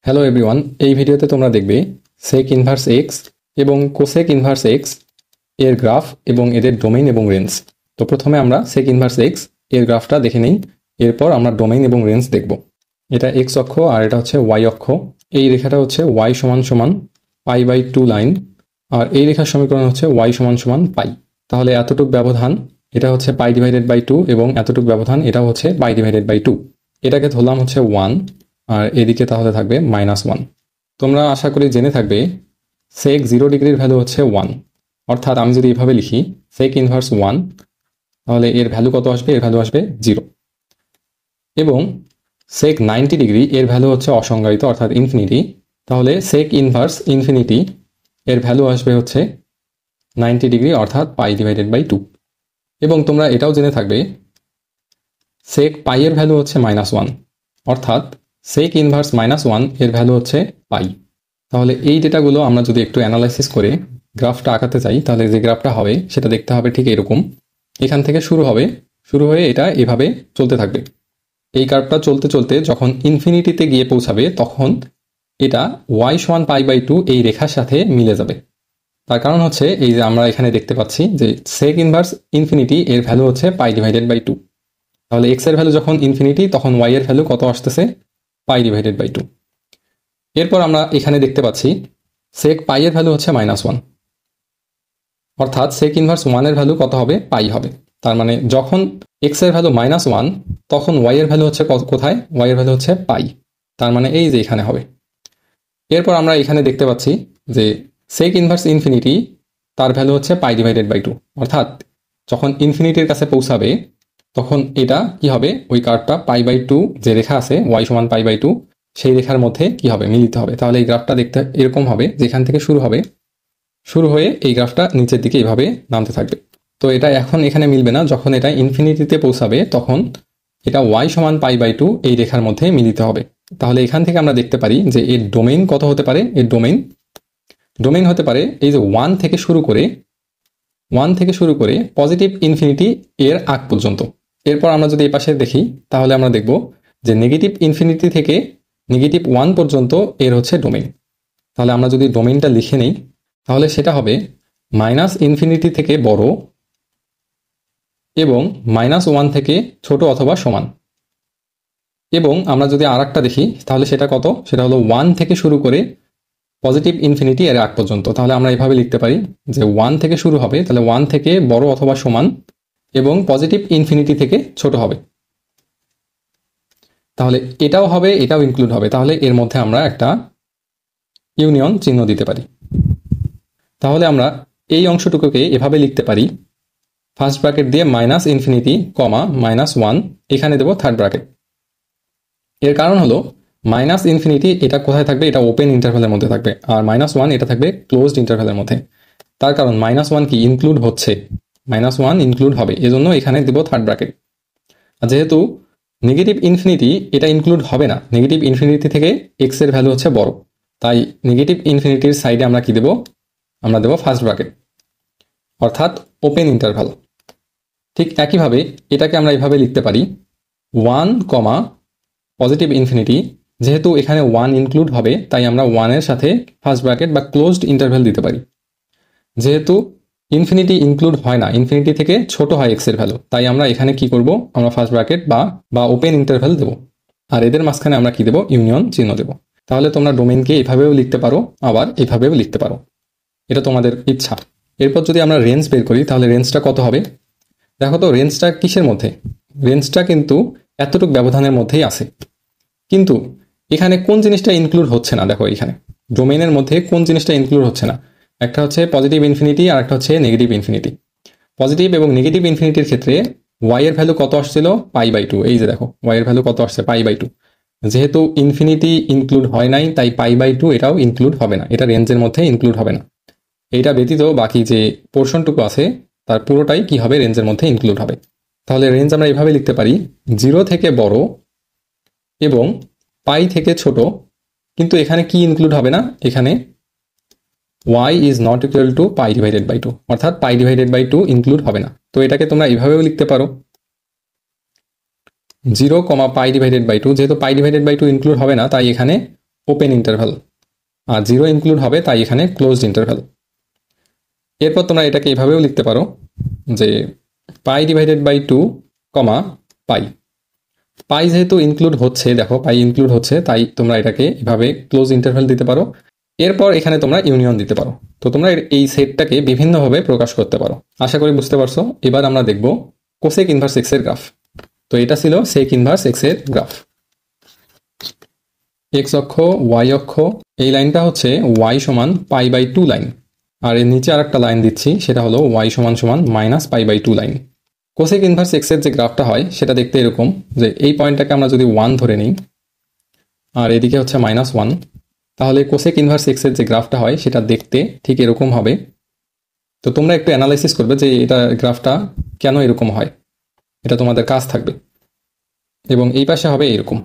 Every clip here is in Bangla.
হ্যালো এভরিওয়ান, এই ভিডিওতে তোমরা দেখবে সেক ইনভার্স এক্স এবং কোসেক ইনভার্স এক্স এর গ্রাফ এবং এদের ডোমেইন এবং রেঞ্জ। তো প্রথমে আমরা সেক ইনভার্স এক্স এর গ্রাফটা দেখে নিই, এরপর আমরা ডোমেইন এবং রেঞ্জ দেখব। এটা এক্স অক্ষ আর এটা হচ্ছে ওয়াই অক্ষ। এই রেখাটা হচ্ছে ওয়াই সমান সমান π/2 লাইন, আর এই রেখার সমীকরণ হচ্ছে ওয়াই সমান সমান পাই। তাহলে এতটুক ব্যবধান এটা হচ্ছে π/2 এবং এতটুক ব্যবধান এটা হচ্ছে π/2। এটাকে ধরলাম হচ্ছে 1, আর এদিকে তাহলে থাকবে -1। তোমরা আশা করি জেনে থাকবে সেক 0 ডিগ্রির ভ্যালু হচ্ছে 1, অর্থাৎ আমি যদি এভাবে লিখি সেক ইনভার্স 1, তাহলে এর ভ্যালু কত আসবে? এর ভ্যালু আসবে 0। এবং সেক 90 ডিগ্রি এর ভ্যালু হচ্ছে অসংজ্ঞায়িত অর্থাৎ ইনফিনিটি, তাহলে সেক ইনভার্স ইনফিনিটি এর ভ্যালু আসবে হচ্ছে 90 ডিগ্রি অর্থাৎ π/2। এবং তোমরা এটাও জেনে থাকবে সেক পাই এর ভ্যালু হচ্ছে -1, অর্থাৎ সেক ইনভার্স -1 এর ভ্যালু হচ্ছে পাই। তাহলে এই ডেটাগুলো আমরা যদি একটু অ্যানালাইসিস করে গ্রাফটা আঁকাতে চাই, তাহলে যে গ্রাফটা হবে সেটা দেখতে হবে ঠিক এরকম। এখান থেকে শুরু হয়ে এটা এভাবে চলতে থাকবে। এই কার্ভটা চলতে চলতে যখন ইনফিনিটিতে গিয়ে পৌঁছাবে তখন এটা ওয়াই সমান π/2 এই রেখার সাথে মিলে যাবে। তার কারণ হচ্ছে এই যে আমরা এখানে দেখতে পাচ্ছি যে সেক ইনভার্স ইনফিনিটি এর ভ্যালু হচ্ছে π/2। তাহলে এক্স এর ভ্যালু যখন ইনফিনিটি তখন ওয়াই এর ভ্যালু কত আসতেছে? π/2। এরপর আমরা এখানে দেখতে পাচ্ছি সেক পাই এর ভ্যালু হচ্ছে -1, অর্থাৎ সেক ইনভার্স 1 এর ভ্যালু কত হবে? পাই হবে। তার মানে যখন এক্স এর ভ্যালু -1 তখন ওয়াই এর ভ্যালু হচ্ছে কোথায়? ওয়াই এর ভ্যালু হচ্ছে পাই। তার মানে এই যে এখানে হবে। এরপর আমরা এখানে দেখতে পাচ্ছি যে সেক ইনভার্স ইনফিনিটি তার ভ্যালু হচ্ছে π/2, অর্থাৎ যখন ইনফিনিটির কাছে পৌঁছাবে তখন এটা কি হবে? ওই কার্ভটা π/2 যে রেখা আছে ওয়াই সমান π/2 সেই রেখার মধ্যে কি হবে? মিলিত হবে। তাহলে এই গ্রাফটা দেখতে এরকম হবে, যেখান থেকে শুরু হয়ে এই গ্রাফটা নিচের দিকে এইভাবে নামতে থাকবে। তো এটা এখন এখানে মিলবে না, যখন এটা ইনফিনিটিতে পৌঁছাবে তখন এটা ওয়াই সমান π/2 এই রেখার মধ্যে মিলিত হবে। তাহলে এখান থেকে আমরা দেখতে পারি যে এর ডোমেইন কত হতে পারে? এর ডোমেইন হতে পারে এই যে 1 থেকে শুরু করে পজিটিভ ইনফিনিটি এর আগ পর্যন্ত। এরপর আমরা যদি এই পাশে দেখি তাহলে আমরা দেখব যে নেগেটিভ ইনফিনিটি থেকে -1 পর্যন্ত এর হচ্ছে ডোমেইন। তাহলে আমরা যদি ডোমেইনটা লিখে নেই তাহলে সেটা হবে -ইনফিনিটি থেকে বড় এবং -1 থেকে ছোট অথবা সমান। এবং আমরা যদি আরেকটা দেখি তাহলে সেটা কত? সেটা হলো 1 থেকে শুরু করে পজিটিভ ইনফিনিটি এর আগ পর্যন্ত। তাহলে আমরা এভাবে লিখতে পারি যে 1 থেকে শুরু হবে, তাহলে 1 থেকে বড় অথবা সমান এবং পজিটিভ ইনফিনিটি থেকে ছোট হবে। তাহলে এটাও হবে, এটাও ইনক্লুড হবে। তাহলে এর মধ্যে আমরা একটা ইউনিয়ন চিহ্ন দিতে পারি। তাহলে আমরা এই অংশটুকুকে এভাবে লিখতে পারি, ফার্স্ট ব্র্যাকেট দিয়ে -ইনফিনিটি, -1, এখানে দেব থার্ড ব্র্যাকেট। এর কারণ হলো -ইনফিনিটি এটা কোথায় থাকবে? এটা ওপেন ইন্টারভ্যালের মধ্যে থাকবে, আর -1 এটা থাকবে ক্লোজড ইন্টারভ্যালের মধ্যে। তার কারণ -1 কি ইনক্লুড হচ্ছে, -1 ইনক্লুড হবে, এজন্য এখানে দেব থার্ড ব্র্যাকেট। আর যেহেতু নেগেটিভ ইনফিনিটি এটা ইনক্লুড হবে না, নেগেটিভ ইনফিনিটি থেকে এক্স এর ভ্যালু হচ্ছে বড়, তাই নেগেটিভ ইনফিনিটির সাইডে আমরা কি দেব? আমরা দেব ফার্স্ট ব্র্যাকেট, অর্থাৎ ওপেন ইন্টারভ্যাল। ঠিক একইভাবে এটাকে আমরা এইভাবে লিখতে পারি 1, পজিটিভ ইনফিনিটি, যেহেতু এখানে 1 ইনক্লুড হবে তাই আমরা 1 এর সাথে ফার্স্ট ব্র্যাকেট বা ক্লোজড ইন্টারভ্যাল দিতে পারি। যেহেতু ইনফিনিটি ইনক্লুড হয় না, ইনফিনিটি থেকে ছোট হয় এক্স এর ভ্যালু, তাই আমরা এখানে কি করব? আমরা ফার্স্ট ব্র্যাকেট বা ওপেন ইন্টারভ্যাল দেব, আর এদের মাঝখানে আমরা কি দেব? ইউনিয়ন চিহ্ন দেব। তাহলে তোমরা ডোমেইনকে এভাবেও লিখতে পারো, আবার এভাবেও লিখতে পারো, এটা তোমাদের ইচ্ছা। এরপর যদি আমরা রেঞ্জ বের করি তাহলে রেঞ্জটা কত হবে? দেখো তো রেঞ্জটা কিসের মধ্যে? রেঞ্জটা কিন্তু এতটুকু ব্যবধানের মধ্যেই আছে, কিন্তু এখানে কোন জিনিসটা ইনক্লুড হচ্ছে না? দেখো এখানে ডোমেইনের মধ্যে কোন জিনিসটা ইনক্লুড হচ্ছে না? একটা হচ্ছে পজিটিভ ইনফিনিটি আর একটা হচ্ছে নেগেটিভ ইনফিনিটি। পজিটিভ এবং নেগেটিভ ইনফিনিটির ক্ষেত্রে ওয়াই এর ভ্যালু কত আসছিল? π/2। এই যে দেখো ওয়াই এর ভ্যালু কত আসছে? π/2। যেহেতু ইনফিনিটি ইনক্লুড হয় নাই তাই π/2 এটাও ইনক্লুড হবে না, এটা রেঞ্জের মধ্যে ইনক্লুড হবে না। এইটা ব্যতীত বাকি যে পোর্শনটুকু আছে তার পুরোটাই কি হবে? রেঞ্জের মধ্যে ইনক্লুড হবে। তাহলে রেঞ্জ আমরা এভাবে লিখতে পারি 0 থেকে বড় এবং পাই থেকে ছোট, কিন্তু এখানে কি ইনক্লুড হবে না? এখানে y is not equal to π/2, অর্থাৎ π/2 ইনক্লুড হবে না। তো এটাকে তোমরা এভাবেও লিখতে পারো 0, π/2, যেহেতু π/2 ইনক্লুড হবে না তাই এখানে ওপেন ইন্টারভ্যাল, আর 0 ইনক্লুড হবে তাই এখানে ক্লোজড ইন্টারভ্যাল। এরপর তোমরা এটাকে এভাবেও লিখতে পারো যে পাই ডিভাইডেড বাই 2 কমা পাই। পাই যেহেতু ইনক্লুড হচ্ছে, দেখো পাই ইনক্লুড হচ্ছে, তাই তোমরা এটাকে এভাবে ক্লোজ ইন্টারভ্যাল দিতে পারো। এরপর এখানে তোমরা ইউনিয়ন দিতে পারো। তো তোমরা এই সেটটাকে বিভিন্নভাবে প্রকাশ করতে পারো। আশা করি বুঝতে পারছো। এবার আমরা দেখব কোসেক ইনভার্স এক্স এর গ্রাফ। তো এটা ছিল সেক ইনভার্স এক্স এর গ্রাফ। এক্স অক্ষ, ওয়াই অক্ষ, এই লাইনটা হচ্ছে ওয়াই সমান পাই বাই 2 লাইন, আর এর নিচে আর একটা লাইন দিচ্ছি, সেটা হলো ওয়াই সমান সমান minus pi by 2 line. Cosec inverse x এর যে গ্রাফটা হয় সেটা দেখতে এরকম, যে এই পয়েন্টটাকে আমরা যদি 1 ধরে নিই আর এদিকে হচ্ছে -1, তাহলে কোসেক ইনভার্স এক্স এর যে গ্রাফটা হয় সেটা দেখতে ঠিক এরকম হবে। তো তোমরা একটু অ্যানালাইসিস করবে যে এটা গ্রাফটা কেন এরকম হয়, এটা তোমাদের কাজ থাকবে। এবং এই পাশে হবে এরকম।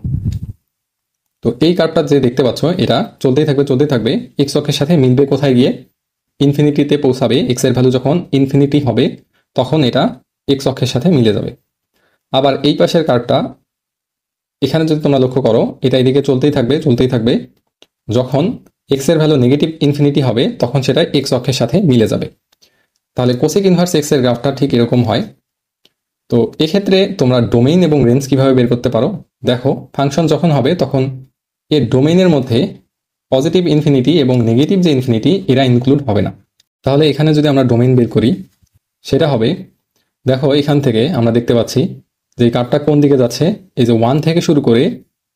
তো এই কার্ভটা যে দেখতে পাচ্ছ এটা চলতেই থাকবে, এক্স অক্ষের সাথে মিলবে কোথায় গিয়ে, ইনফিনিটিতে পৌঁছাবে। এক্স এর ভ্যালু যখন ইনফিনিটি হবে তখন এটা এক্স অক্ষের সাথে মিলে যাবে। আবার এই পাশের কার্ভটা এখানে যদি তোমরা লক্ষ্য করো, এটা এদিকে চলতেই থাকবে, যখন এক্স এর ভ্যালু নেগেটিভ ইনফিনিটি হবে তখন সেটা এক্স অক্ষের সাথে মিলে যাবে। তাহলে কোসেক ইনভার্স এক্স এর গ্রাফটা ঠিক এরকম হয়। তো এক্ষেত্রে তোমরা ডোমেইন এবং রেঞ্জ কিভাবে বের করতে পারো, দেখো ফাংশন যখন হবে তখন এর ডোমেইনের মধ্যে পজিটিভ ইনফিনিটি এবং নেগেটিভ যে ইনফিনিটি এরা ইনক্লুড হবে না। তাহলে এখানে যদি আমরা ডোমেইন বের করি সেটা হবে, দেখো এখান থেকে আমরা দেখতে পাচ্ছি যে কার্ভটা কোন দিকে যাচ্ছে, এই যে 1 থেকে শুরু করে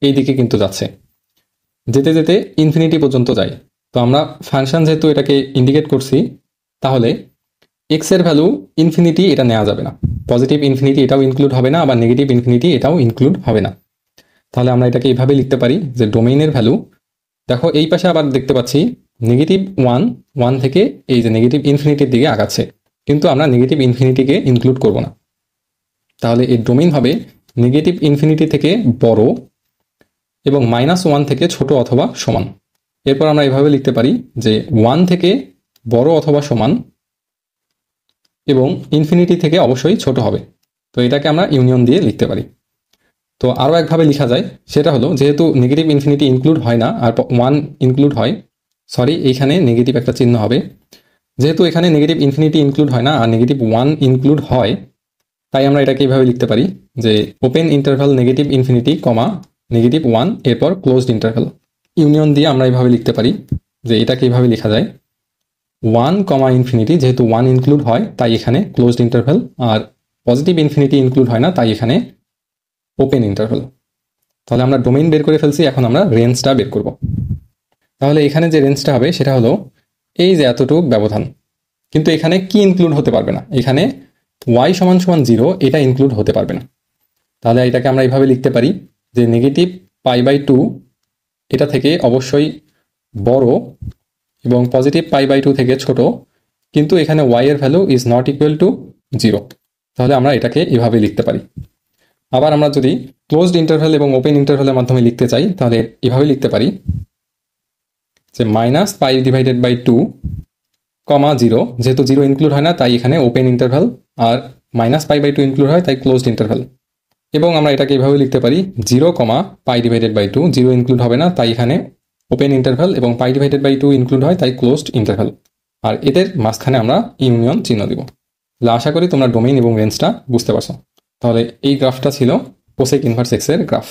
এই দিকে কিন্তু যাচ্ছে, যেতে যেতে ইনফিনিটি পর্যন্ত যায়। তো আমরা ফাংশন যেহেতু এটাকে ইন্ডিকেট করছি, তাহলে এক্স এর ভ্যালু ইনফিনিটি এটা নেওয়া যাবে না, পজিটিভ ইনফিনিটি এটাও ইনক্লুড হবে না, আবার নেগেটিভ ইনফিনিটি এটাও ইনক্লুড হবে না। তাহলে আমরা এটাকে এইভাবে লিখতে পারি যে ডোমেইনের ভ্যালু, দেখো এই পাশে আবার দেখতে পাচ্ছি -1 থেকে এই যে নেগেটিভ ইনফিনিটির দিকে আগাচ্ছে, কিন্তু আমরা নেগেটিভ ইনফিনিটিকে ইনক্লুড করব না। তাহলে এই ডোমেইন হবে নেগেটিভ ইনফিনিটি থেকে বড় এবং -1 থেকে ছোট অথবা সমান। এরপর আমরা এভাবে লিখতে পারি যে 1 থেকে বড় অথবা সমান এবং ইনফিনিটি থেকে অবশ্যই ছোট হবে। তো এটাকে আমরা ইউনিয়ন দিয়ে লিখতে পারি। তো আরও একভাবে লেখা যায়, সেটা হলো যেহেতু নেগেটিভ ইনফিনিটি ইনক্লুড হয় না আর 1 ইনক্লুড হয়, সরি এইখানে নেগেটিভ একটা চিহ্ন হবে, যেহেতু এখানে নেগেটিভ ইনফিনিটি ইনক্লুড হয় না আর নেগেটিভ 1 ইনক্লুড হয়, তাই আমরা এটাকে এইভাবে লিখতে পারি যে ওপেন ইন্টারভ্যাল নেগেটিভ ইনফিনিটি কমা -1 এরপর ক্লোজড ইন্টারভ্যাল। ইউনিয়ন দিয়ে আমরা এইভাবে লিখতে পারি যে এটাকে এইভাবে লেখা যায় 1 কমা ইনফিনিটি, যেহেতু 1 ইনক্লুড হয় তাই এখানে ক্লোজড ইন্টারভ্যাল, আর পজিটিভ ইনফিনিটি ইনক্লুড হয় না তাই এখানে ওপেন ইন্টারভ্যাল। তাহলে আমরা ডোমেইন বের করে ফেলছি, এখন আমরা রেঞ্জটা বের করব। তাহলে এখানে যে রেঞ্জটা হবে সেটা হলো এই যে এতটুক ব্যবধান, কিন্তু এখানে কি ইনক্লুড হতে পারবে না, এখানে y সমান সমান 0 এটা ইনক্লুড হতে পারবে না। তাহলে এটাকে আমরা এইভাবে লিখতে পারি যে নেগেটিভ পাই বাই 2 এটা থেকে অবশ্যই বড় এবং পজিটিভ পাই বাই 2 থেকে ছোট, কিন্তু এখানে y এর value is not equal to 0। তাহলে আমরা এটাকে এভাবে লিখতে পারি। আবার আমরা যদি ক্লোজড ইন্টারভ্যাল এবং ওপেন ইন্টারভ্যালের মাধ্যমে লিখতে চাই তাহলে এভাবে লিখতে পারি যে -পাই ডিভাইডেড বাই 2 কমা 0, যেহেতু 0 ইনক্লুড হয় না তাই এখানে ওপেন ইন্টারভ্যাল, আর -পাই বাই 2 ইনক্লুড হয় তাই ক্লোজড ইন্টারভ্যাল। এবং আমরা এটাকে এভাবে লিখতে পারি 0 কমা পাই ডিভাইডেড বাই 2, 0 ইনক্লুড হবে না তাই এখানে ওপেন ইন্টারভ্যাল, এবং পাই ডিভাইডেড বাই 2 ইনক্লুড হয় তাই ক্লোজড ইন্টারভ্যাল। আর এদের মাঝখানে আমরা ইউনিয়ন চিহ্ন দিব। তাহলে আশা করি তোমরা ডোমেইন এবং রেঞ্জটা বুঝতে পারছো। তাহলে এই গ্রাফটা ছিল কোসেক ইনভার্স এক্স এর গ্রাফ।